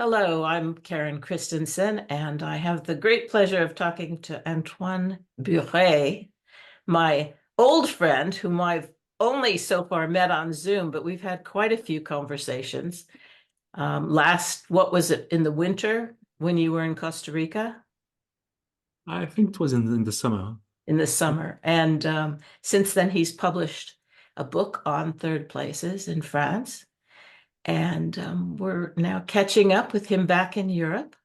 Hello, I'm Karen Christensen, and I have the great pleasure of talking to Antoine Burret, my old friend, whom I've only so far met on Zoom, but we've had quite a few conversations. What was it, in the winter when you were in Costa Rica? I think it was in the summer. In the summer. And since then, he's published a book on third places in France. And we're now catching up with him back in Europe,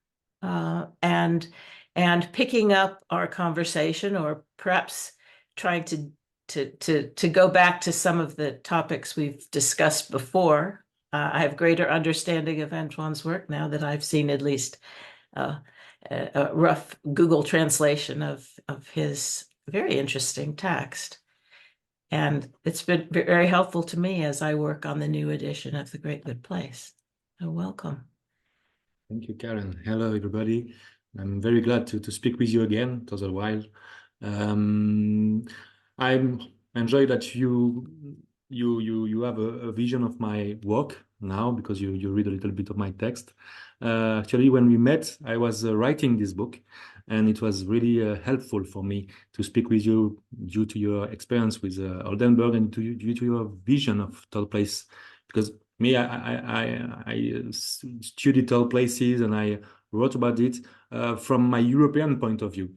uh, and and picking up our conversation, or perhaps trying to go back to some of the topics we've discussed before. I have greater understanding of Antoine's work now that I've seen at least uh, a rough Google translation of his very interesting text. And it's been very helpful to me as I work on the new edition of The Great Good Place. So welcome. Thank you, Karen. Hello, everybody. I'm very glad to speak with you again. It was a while. Um, I'm enjoy that you have a vision of my work now because you read a little bit of my text. Actually, when we met, I was writing this book, and it was really helpful for me to speak with you due to your experience with Oldenburg and due to your vision of third place. Because me, I studied all places and I wrote about it from my European point of view.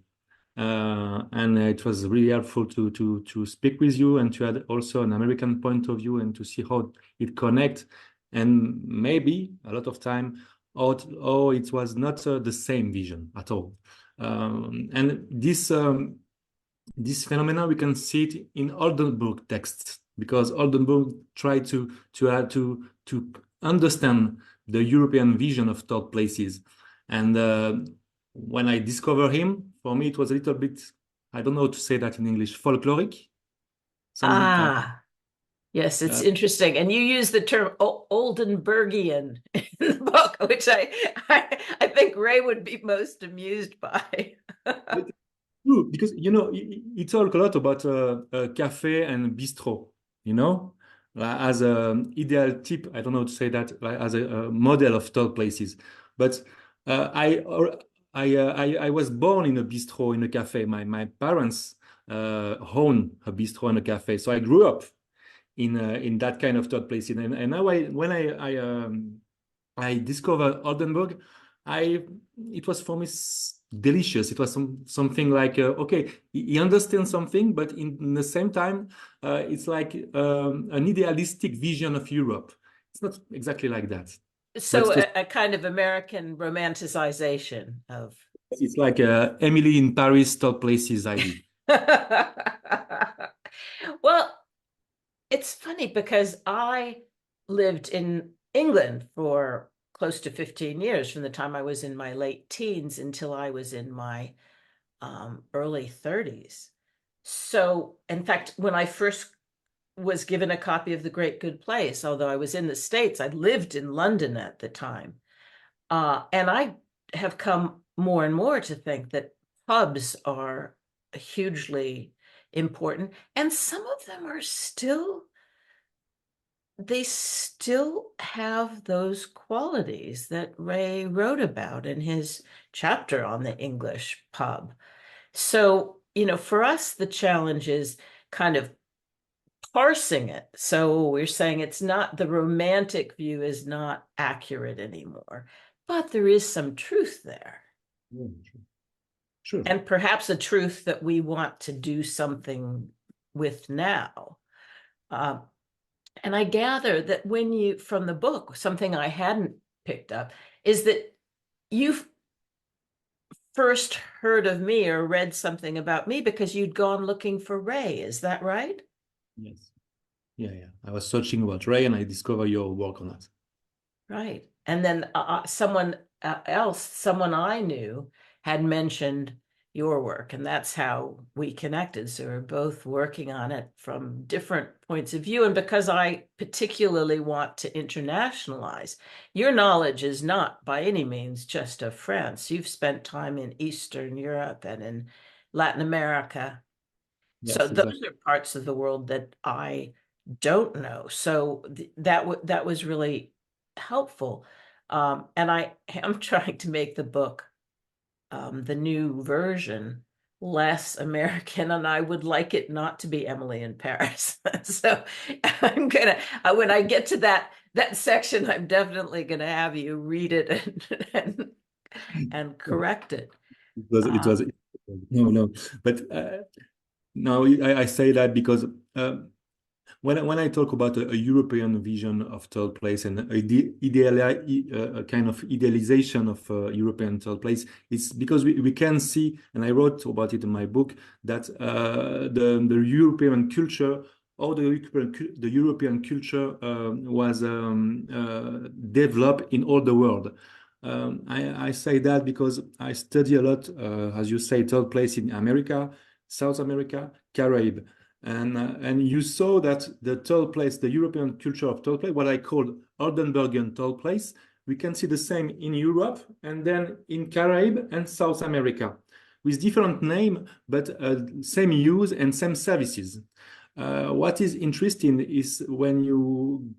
And it was really helpful to speak with you and to add also an American point of view and to see how it connects. And maybe a lot of time, oh, it was not the same vision at all. And this phenomena we can see it in Oldenburg texts because Oldenburg tried to understand the European vision of third places. And when I discover him, for me it was a little bit, I don't know how to say that in English, folkloric. Some Ah, yes, it's uh, interesting. And you use the term Oldenburgian in the book, which I think Ray would be most amused by. true, because you talk a lot about cafe and bistro, as an ideal tip. I don't know how to say that, like, as a model of third places. But uh, I, or- I was born in a bistro in a cafe. My parents own a bistro and a cafe, so I grew up in that kind of third places. And now when I discovered Oldenburg. I it was for me delicious. It was something like okay, he understands something, but in the same time, it's like an idealistic vision of Europe. It's not exactly like that, but So a kind of American romanticization of. it's like Emily in Paris, top places idea. Well, it's funny because I lived in England for close to 15 years, from the time I was in my late teens until I was in my early 30s. So, in fact, when I first was given a copy of The Great Good Place, although I was in the States, I lived in London at the time. And I have come more and more to think that pubs are hugely important, and some of them are still, they still have those qualities that Ray wrote about in his chapter on the English pub. So, for us, the challenge is kind of parsing it. So we're saying it's not, the romantic view is not accurate anymore, but there is some truth there. Yeah, sure. And perhaps a truth that we want to do something with now. Uh, and I gather that from the book, something I hadn't picked up is that you've first heard of me or read something about me because you'd gone looking for Ray. Is that right? Yes. Yeah. I was searching about Ray, and I discovered your work on that. Right. And then someone else, someone I knew, had mentioned your work, and that's how we connected. So we're both working on it from different points of view. And because I particularly want to internationalize, your knowledge is not by any means just of France. You've spent time in Eastern Europe and in Latin America. So Yes, those exactly. are parts of the world that I don't know. So that was really helpful. And I am trying to make the book, the new version, less American, and I would like it not to be Emily in Paris. So I'm gonna, when I get to that section, I'm definitely gonna have you read it and correct it. It Uh, was no, no, but no, I say that because when I talk about a European vision of third place and a kind of idealization of European third place, it's because we can see, and I wrote about it in my book, that the European culture or the European culture was developed in all the world. I say that because I study a lot, as you say, third place in America, South America, Caribbean. And you saw that the third place, the European culture of third place, what I call Oldenburgian third place, we can see the same in Europe and then in Caribbean and South America with different name, but same use and same services. What is interesting is when you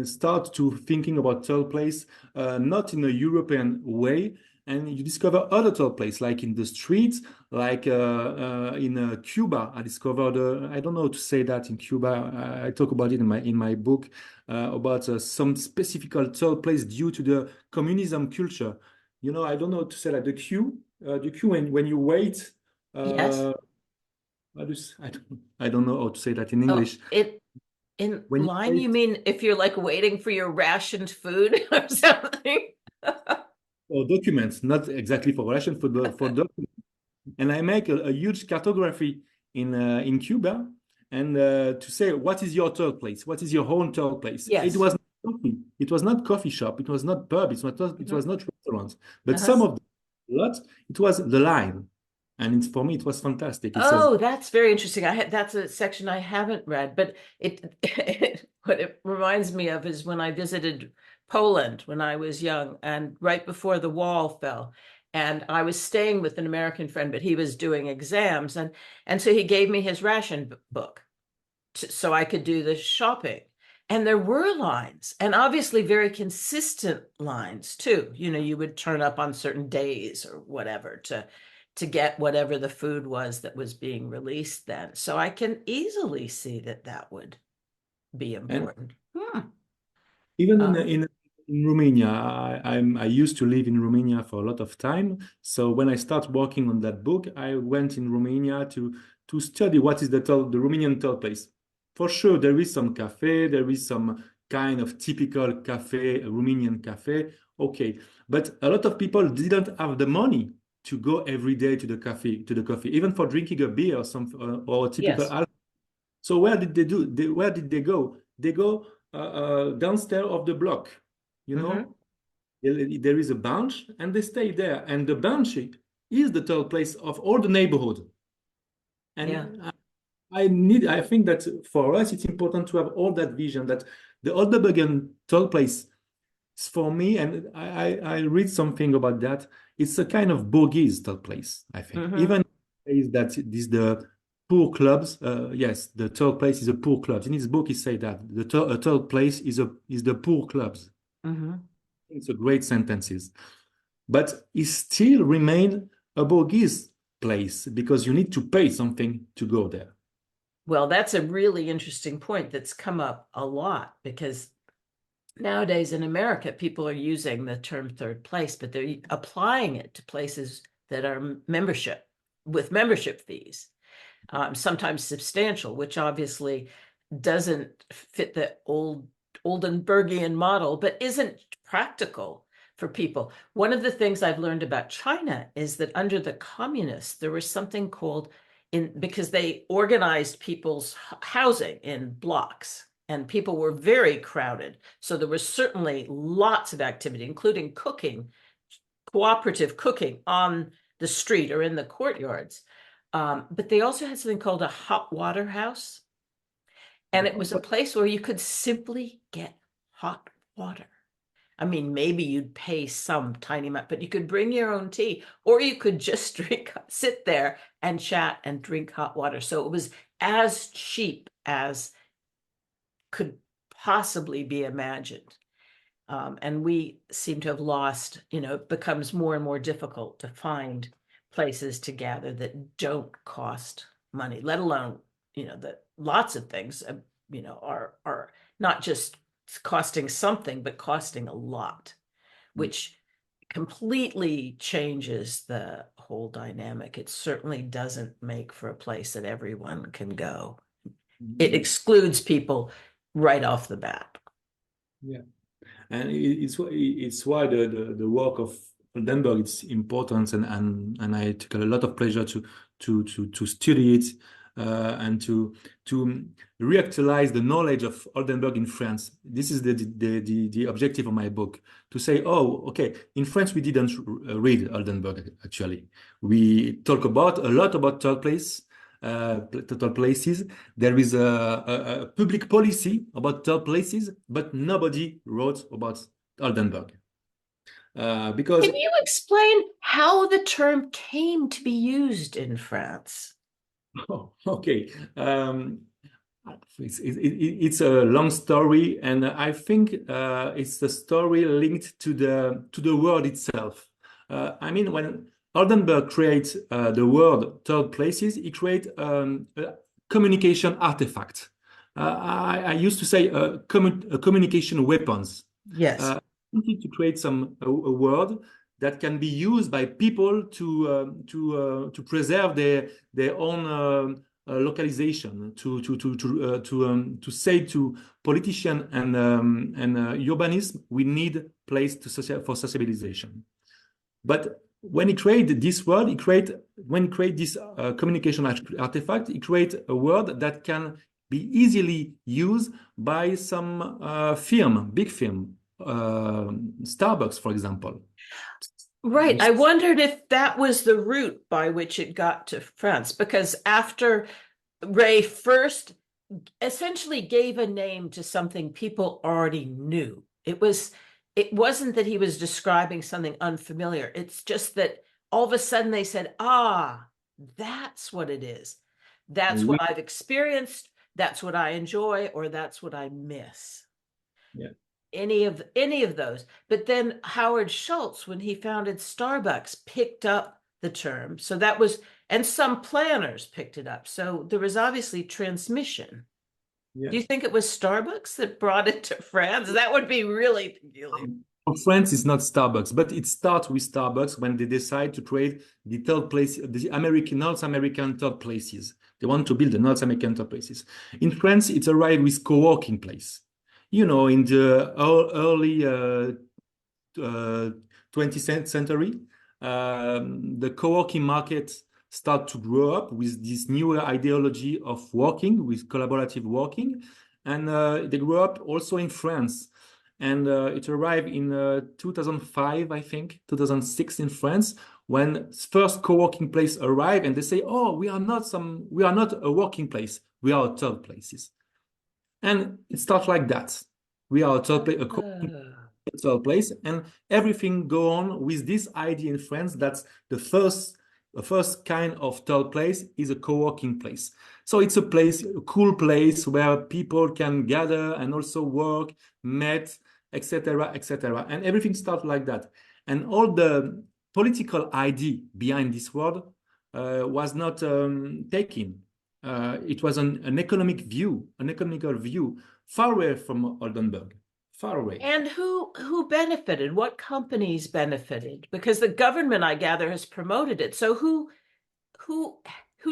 start to thinking about third place, not in a European way, and you discover other third place, like in the streets, like in Cuba. I discovered, I don't know how to say that in Cuba. I talk about it in my book about some specific third place due to the communism culture. You know, I don't know how to say that the queue when you wait. yes. Uh, I don't know how to say that in Oh, English. it in When you line, you wait mean if you're like waiting for your rationed food or something? for documents, not exactly for Russian food, but for documents. And I make a huge cartography in Cuba, and to say what is your third place, what is your own third place. It Yes. was not coffee, it was not coffee shop, it was not pub, it Mhm. was not restaurants, but Uh-huh. some of them, a lot, it was the line, and it's for me it was fantastic. It says, Oh, that's very interesting. That's a section I haven't read, but what it reminds me of is when I visited Poland when I was young and right before the wall fell. And I was staying with an American friend, but he was doing exams, and so he gave me his ration book so I could do the shopping. And there were lines, and obviously very consistent lines too. You know, you would turn up on certain days or whatever to get whatever the food was that was being released then. So I can easily see that that would be and important. even Uh, in Romania, I used to live in Romania for a lot of time. So when I start working on that book, I went in Romania to study what is the Romanian third place. For sure, there is some cafe, there is some kind of typical cafe, Romanian cafe. Okay, but a lot of people didn't have the money to go every day to the coffee, even for drinking a beer or some or typical yes. alcohol. So where did they do? Where did they go? They go downstairs of the block. You Hmm. know, there is a bench, and they stay there. And the bench is the third place of all the neighborhood. Yeah. And I think that for us, it's important to have all that vision that the Oldenburgen third place is for me. And I read something about that. It's a kind of bourgeois third place, I think. Hmm. Even is that this the poor clubs. Yes, the third place is a poor clubs. In his book, he say that a third place is the poor clubs. Hmm. It's a great sentences, but it still remain a bourgeois place because you need to pay something to go there. Well, that's a really interesting point that's come up a lot because nowadays in America, people are using the term third place, but they're applying it to places that are membership with membership fees, sometimes substantial, which obviously doesn't fit the Oldenburgian model, but isn't practical for people. One of the things I've learned about China is that under the communists, there was something called because they organized people's housing in blocks and people were very crowded. So there was certainly lots of activity, including cooking, cooperative cooking on the street or in the courtyards. But they also had something called a hot water house. And it was a place where you could simply get hot water. I mean, maybe you'd pay some tiny amount, but you could bring your own tea, or you could just sit there and chat and drink hot water. So it was as cheap as could possibly be imagined. And we seem to have lost, it becomes more and more difficult to find places to gather that don't cost money, let alone, that lots of things, are not just costing something, but costing a lot, which completely changes the whole dynamic. It certainly doesn't make for a place that everyone can go. It Mm. excludes people right off the bat. Yeah. And it's why the work of Oldenburg is important, and I took a lot of pleasure to study it, and to reactualize the knowledge of Oldenburg in France. This is the objective of my book, to say, oh, okay, in France we didn't read Oldenburg actually. We talk about a lot about third place. Total places. There is a public policy about third places, but nobody wrote about Oldenburg. Because, Can you explain how the term came to be used in France? oh, okay, it's a long story, and I think it's a story linked to the word itself. I mean, when Oldenburg creates the word third places, he creates a communication artifact. I used to say a communication weapons. Yes. Uh, to create a word that can be used by people to preserve their own localization, to say to politician and urbanism, we need place for socialization. But when he created this word, when he create this communication artifact, he create a word that can be easily used by some big firm, Starbucks, for example. Right. I wondered if that was the route by which it got to France, because after Ray first essentially gave a name to something people already knew. It wasn't that he was describing something unfamiliar. It's just that all of a sudden they said, ah, that's what it is. That's what We, I've experienced. That's what I enjoy, or that's what I miss. yeah. Any of those. But then Howard Schultz, when he founded Starbucks, picked up the term. So that was, and some planners picked it up. So there was obviously transmission. Yeah. Do you think it was Starbucks that brought it to France? That would be really peculiar. For France, it's not Starbucks, but it starts with Starbucks when they decide to create the third place, the North American third places. They want to build the North American third places. In France, it arrived with co-working place. In the early 20th century, the co-working market start to grow up with this newer ideology of working, with collaborative working. And they grew up also in France. And it arrived in 2005, I think, 2006 in France, when first co-working place arrived, and they say, "Oh, we are not a working place. We are a third places." And it starts like that. We are a third place, and everything go on with this idea in France. That's the first kind of third place is a co-working place. So it's a cool place where people can gather and also work, meet, etc., etc. And everything starts like that. And all the political idea behind this word was not taken. It was an economical view, far away from Oldenburg, far away. And who benefited? What companies benefited? Because the government, I gather, has promoted it. So who who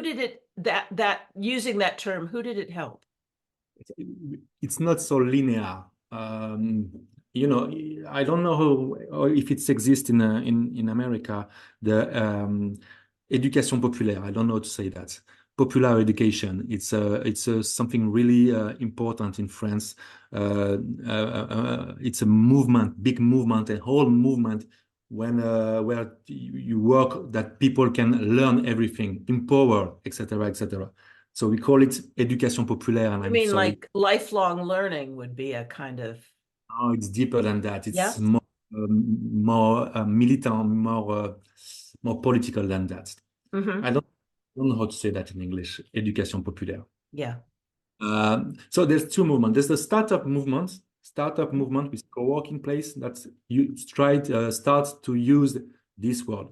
did it that using that term, who did it help? It's not so linear. I don't know how, or if it exists in America, the education populaire. I don't know how to say that. Popular education. It's something really important in France. It's a movement, big movement, a whole movement when where you work that people can learn everything, empower, etc., etc. So we call it education populaire, and You I'm mean sorry. like lifelong learning would be a kind of, No, it's deeper than that. yeah? It's more militant, more political than that. Mm-hmm. I don't know how to say that in English. Education populaire. Yeah. So there's two movements. There's the startup movement, startup movement with co-working place that you try to start to use this word,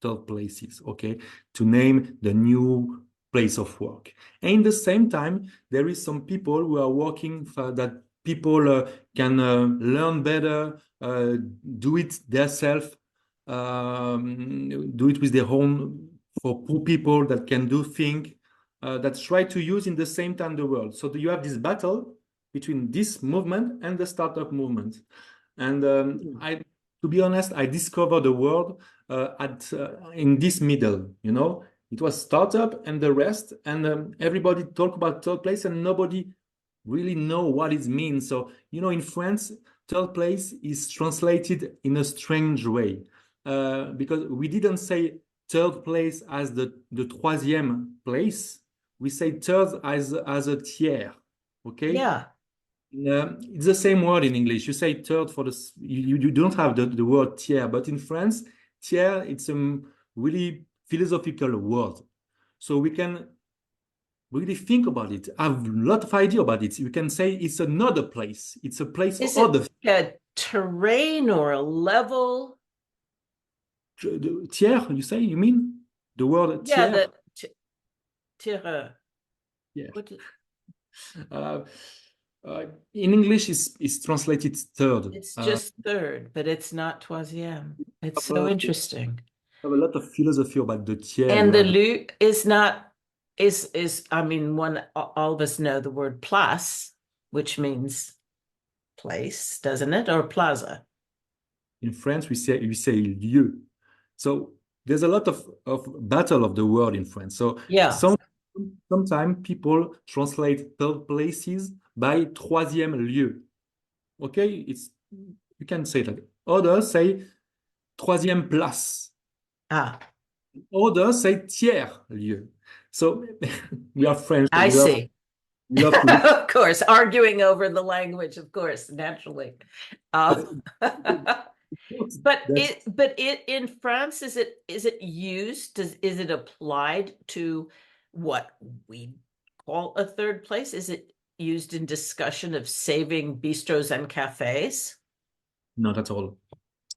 third places, okay, to name the new place of work. And in the same time, there is some people who are working for that people can learn better, do it themselves, do it with their own, for poor people that can do things that try to use in the same time the world. So you have this battle between this movement and the startup movement. And to be honest, I discovered the world in this middle, you know, it was startup and the rest, and everybody talk about third place and nobody really know what it means. So, you know, in France, third place is translated in a strange way because we didn't say third place as the troisième place. We say third as a tiers, okay? Yeah. It's the same word in English. You say third for the, you don't have the word tiers, but in France, tiers, it's a really philosophical word. So we can really think about it, have a lot of idea about it. You can say it's another place. It's a place for Is it other. a terrain or a level? Tiers, you say, you mean? The word Yeah, tiers? the terrain. Yeah. What Uh, in English, is translated third. it's just third, but it's not troisième. It's so We interesting. have a lot of philosophy about the tiers. And We the have lieu is not is I mean one all of us know the word place, which means place, doesn't it? Or plaza. in France, we say lieu. So there's a lot of battle of the word in France. So Yeah. sometimes people translate third places by troisième lieu. Okay, you can say that. Others say troisième place. Ah, Others say tiers lieu. So we are French, so I see. we love to look. Of course, arguing over the language, of course, naturally. But that's But it in France, is it used? Is it applied to what we call a third place? Is it used in discussion of saving bistros and cafes? not at all.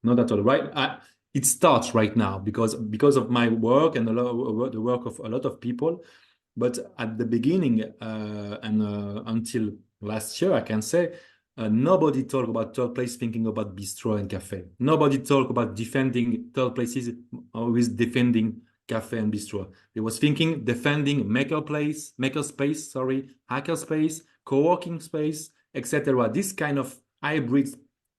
Not at all, right? It starts right now because of my work and the work of a lot of people. But at the beginning and until last year, I can say nobody talked about third place thinking about bistro and cafe. Nobody talked about defending third places, always defending cafe and bistro. They was thinking defending maker space, sorry, hacker space, co-working space, etc. This kind of hybrid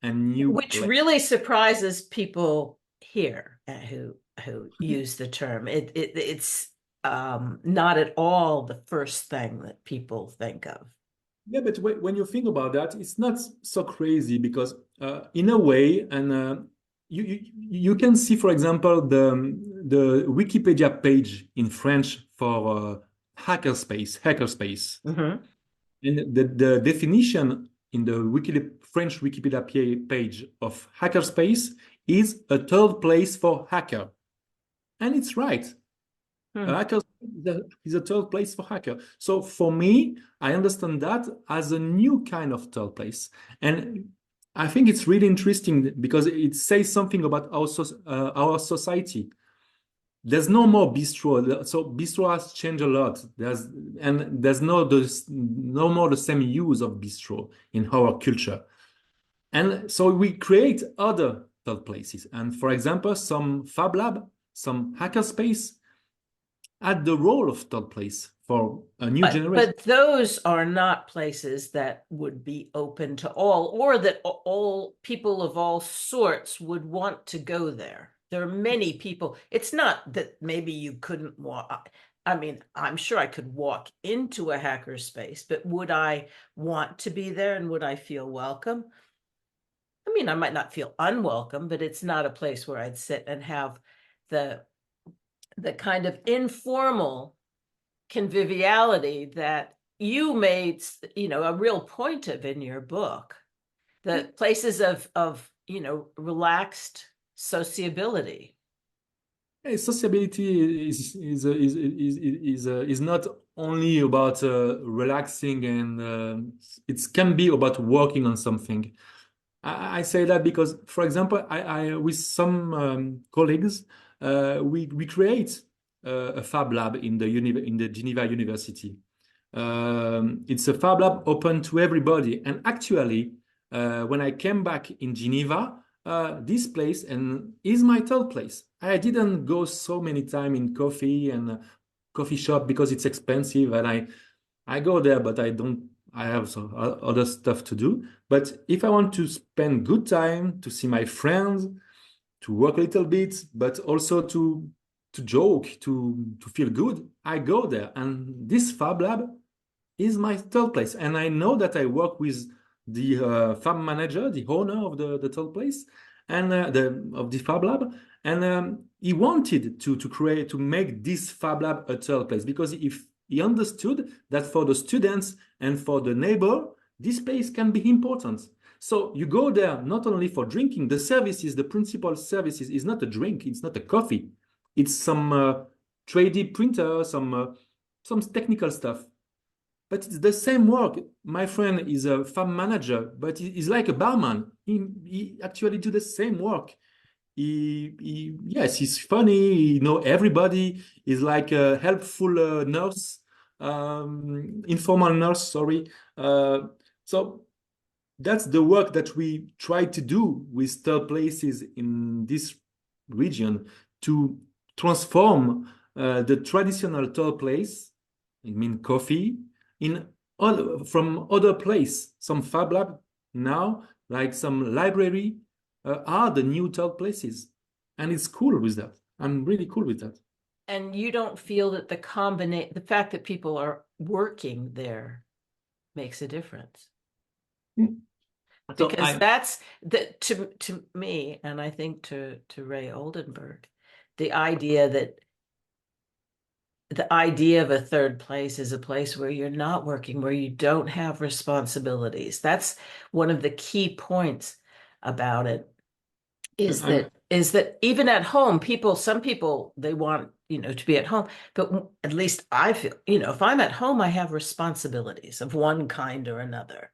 and new Which really surprises people here who use the term. It's not at all the first thing that people think of. Yeah, but when you think about that, it's not so crazy because in a way, and you can see, for example, the Wikipedia page in French for hackerspace, Mhm. and the definition in the French Wikipedia page of hackerspace is a third place for hacker, and it's right. Hmm. Hacker is a third place for hacker. So for me, I understand that as a new kind of third place. And I think it's really interesting because it says something about our society. There's no more bistro. So bistro has changed a lot. There's no more the same use of bistro in our culture. And so we create other third places. And for example, some Fab Lab, some hackerspace at the role of third place for a new generation. But those are not places that would be open to all, or that all people of all sorts would want to go there. There are many people. It's not that maybe you couldn't walk. I mean, I'm sure I could walk into a hacker space, but would I want to be there and would I feel welcome? I mean, I might not feel unwelcome, but it's not a place where I'd sit and have the the kind of informal conviviality that you made, a real point of in your book. The places of relaxed sociability. Sociability is not only about relaxing, and it can be about working on something. I say that because, for example, I with some colleagues, we create a Fab Lab in in the Geneva University. It's a Fab Lab open to everybody. And actually, when I came back in Geneva, this place and is my third place. I didn't go so many time in coffee and coffee shop because it's expensive, and I go there, but I don't. I have some other stuff to do. But if I want to spend good time, to see my friends, to work a little bit, but also to joke, to feel good, I go there. And this Fab Lab is my third place. And I know that I work with the farm manager, the owner of the third place, and of the Fab Lab. And he wanted to make this Fab Lab a third place because if he understood that for the students and for the neighbor, this place can be important. So you go there not only for drinking, the services, the principal services is not a drink, it's not a coffee, it's some 3D printer, some technical stuff. But it's the same work. My friend is a farm manager, but he's like a barman. He actually do the same work. Yes, he's funny. He know everybody. He's like a helpful nurse, informal nurse. Sorry. So that's the work that we try to do with third places in this region to transform the traditional third place, I mean coffee, in from other place. Some Fab Lab now, like some library, are the new third places, and it's cool with that. I'm really cool with that. And you don't feel that the fact that people are working there makes a difference. Mm. So Because that's to me, and I think to Ray Oldenburg, the idea that the idea of a third place is a place where you're not working, where you don't have responsibilities. That's one of the key points about it, I'm is that even at home, some people they want, to be at home, but at least I feel, if I'm at home, I have responsibilities of one kind or another.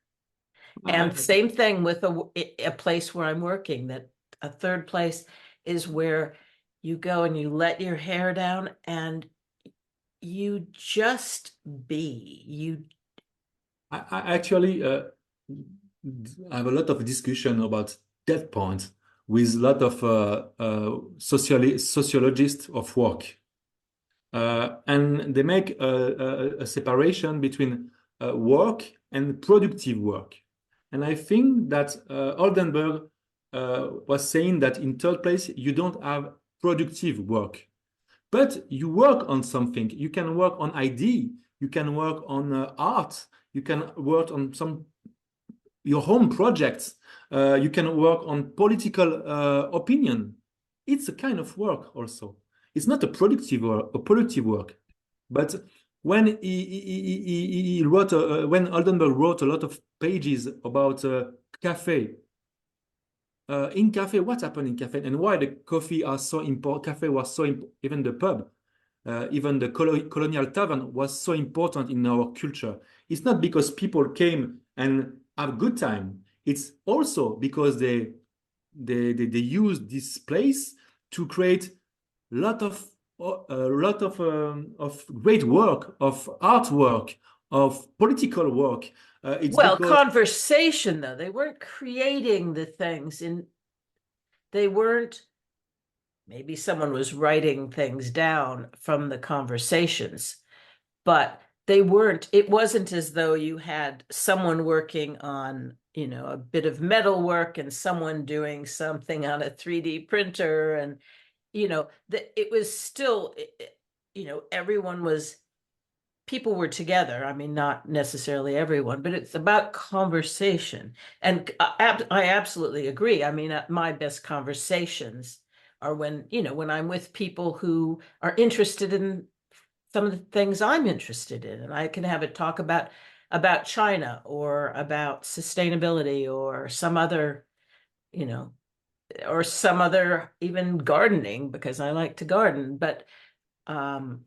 And I, same thing with a place where I'm working, that a third place is where you go and you let your hair down and you just be. I actually have a lot of discussion about that point with a lot of sociologists of work. And they make a separation between work and productive work. And I think that Oldenburg was saying that in third place, you don't have productive work, but you work on something. You can work on idea, you can work on art, you can work on some your home projects. You can work on political opinion. It's a kind of work also. It's not a productive work. But when he wrote, when Oldenburg wrote a lot of pages about cafe, in cafe, what happened in cafe and why the coffee are so important, cafe was so important, even the pub, even the colonial tavern was so important in our culture. It's not because people came and have a good time. It's also because they use this place to create a lot of great work, of artwork, of political work. It's Well, because conversation though, they weren't creating the things they weren't, maybe someone was writing things down from the conversations, but it wasn't as though you had someone working on, a bit of metal work and someone doing something on a 3D printer. And, that it was still, everyone was, people were together. I mean, not necessarily everyone, but it's about conversation. And I absolutely agree. I mean, my best conversations are when I'm with people who are interested in some of the things I'm interested in, and I can have a talk about China or about sustainability or some other, you know, or some other even gardening because I like to garden. But um,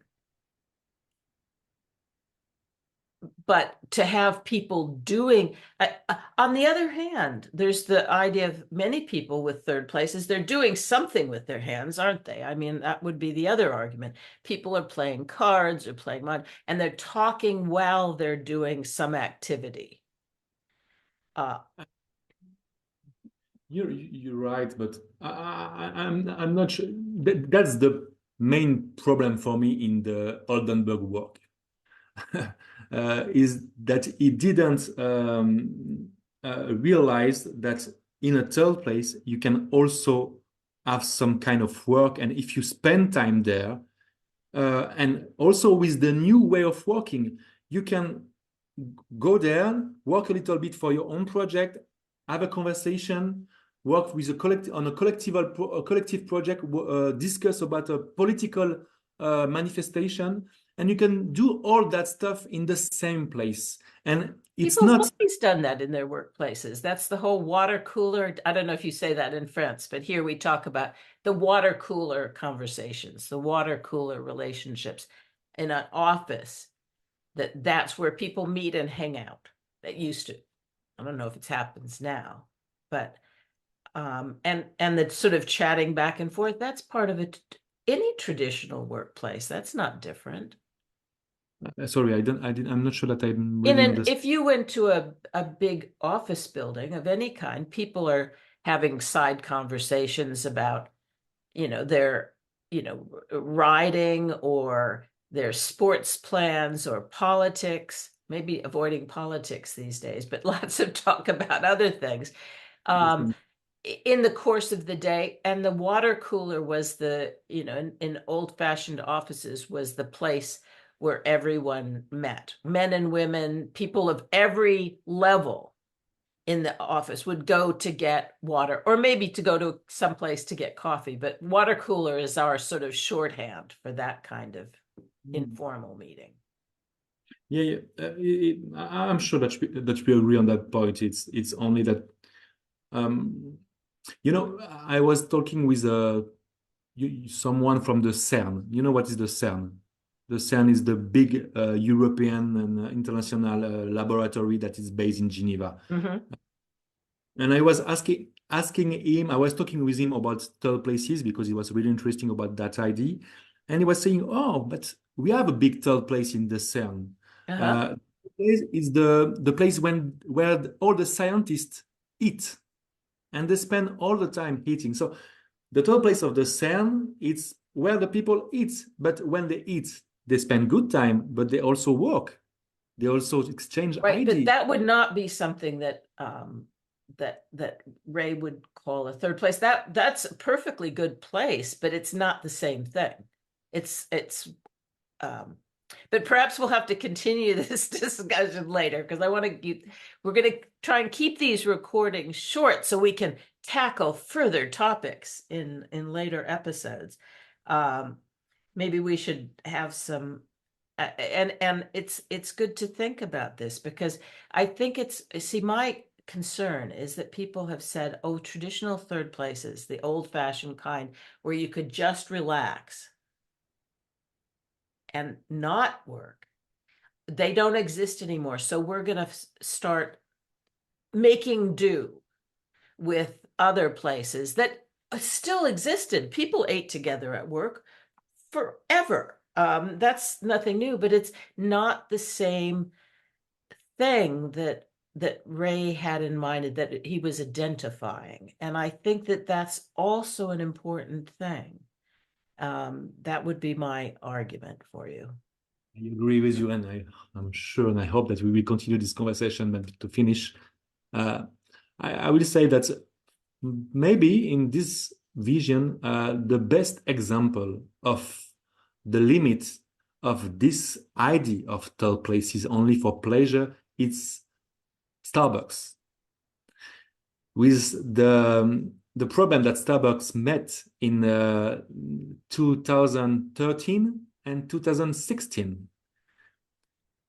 but to have people doing, on the other hand, there's the idea of many people with third places, they're doing something with their hands, aren't they? I mean, that would be the other argument. People are playing cards or playing mod, and they're talking while they're doing some activity. Uh, You're right, but I'm not sure. That's the main problem for me in the Oldenburg work. Is that he didn't realize that in a third place you can also have some kind of work, and if you spend time there, and also with the new way of working, you can go there, work a little bit for your own project, have a conversation, work with a collective on a collective project, discuss about a political manifestation, and you can do all that stuff in the same place. And it's People have not. always done that in their workplaces. That's the whole water cooler. I don't know if you say that in France, but here we talk about the water cooler conversations, the water cooler relationships in an office. That's where people meet and hang out. That used to. I don't know if it happens now, but and the sort of chatting back and forth, that's part of it. Any traditional workplace, that's not different. Sorry, I'm not sure that I'm In really an understand. if you went to a big office building of any kind, people are having side conversations about, their, riding or their sports plans or politics, maybe avoiding politics these days, but lots of talk about other things. Um, in the course of the day, and the water cooler was in old-fashioned offices was the place where everyone met. Men and women, people of every level in the office would go to get water, or maybe to go to some place to get coffee, but water cooler is our sort of shorthand for that kind of informal meeting. Yeah, yeah. I'm sure that we agree on that point. It's only that um, I was talking with someone from the CERN. You know what is the CERN? The CERN is the big European and international laboratory that is based in Geneva. Mm-hmm. And I was asking him, I was talking with him about third places because he was really interesting about that idea. And he was saying, oh, but we have a big third place in the CERN. Uh-huh. Uh, is the place where all the scientists eat, and they spend all the time eating. So the third place of the CERN, it's where the people eat. But when they eat, they spend good time, but they also work. They also exchange Right, but ideas. that would not be something that Ray would call a third place. That's a perfectly good place, but it's not the same thing. It's um but perhaps we'll have to continue this discussion later because we're going to try and keep these recordings short so we can tackle further topics in later episodes. Um, Maybe we should have some and it's good to think about this because I think my concern is that people have said, oh, traditional third places, the old-fashioned kind where you could just relax and not work, they don't exist anymore. So we're going to start making do with other places that still existed. People ate together at work forever. That's nothing new, but it's not the same thing that Ray had in mind that he was identifying. And I think that that's also an important thing. That would be my argument for you. I agree with you, and I'm sure and I hope that we will continue this conversation. But to finish, uh, I will say that maybe in this vision, the best example of the limit of this idea of third places only for pleasure, it's Starbucks. With the problem that Starbucks met in 2013 and 2016.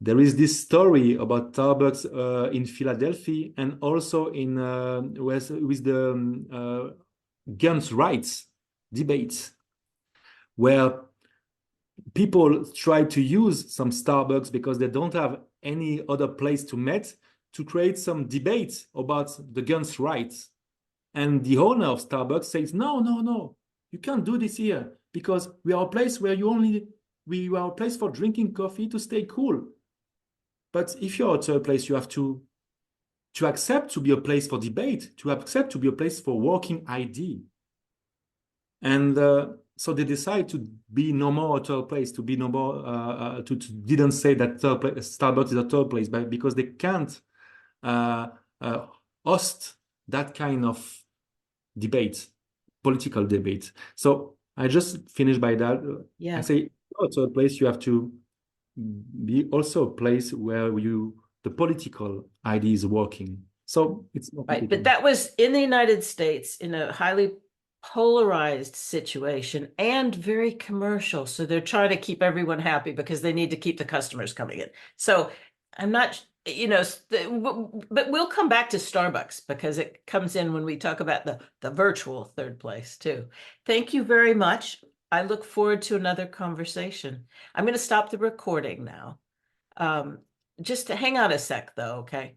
There is this story about Starbucks in Philadelphia and also in with the guns rights debates, where people try to use some Starbucks because they don't have any other place to meet to create some debate about the guns' rights. And the owner of Starbucks says, no, no, no, you can't do this here because we are a place where we are a place for drinking coffee to stay cool. But if you're at a place, you have to accept to be a place for debate, to accept to be a place for working ID. And so they decide to be no more a third place, to be no more, to didn't say that Starbucks is a third place, but because they can't uh, uh, host that kind of debate, political debate. So I just finished by that. I Yeah. say, also a place you have to be also a place where the political idea is working. So it's more Right. But complicated. that was in the United States in a highly polarized situation and very commercial. So they're trying to keep everyone happy because they need to keep the customers coming in. So I'm not, but we'll come back to Starbucks because it comes in when we talk about the virtual third place too. Thank you very much. I look forward to another conversation. I'm going to stop the recording now. Just to hang on a sec though, okay?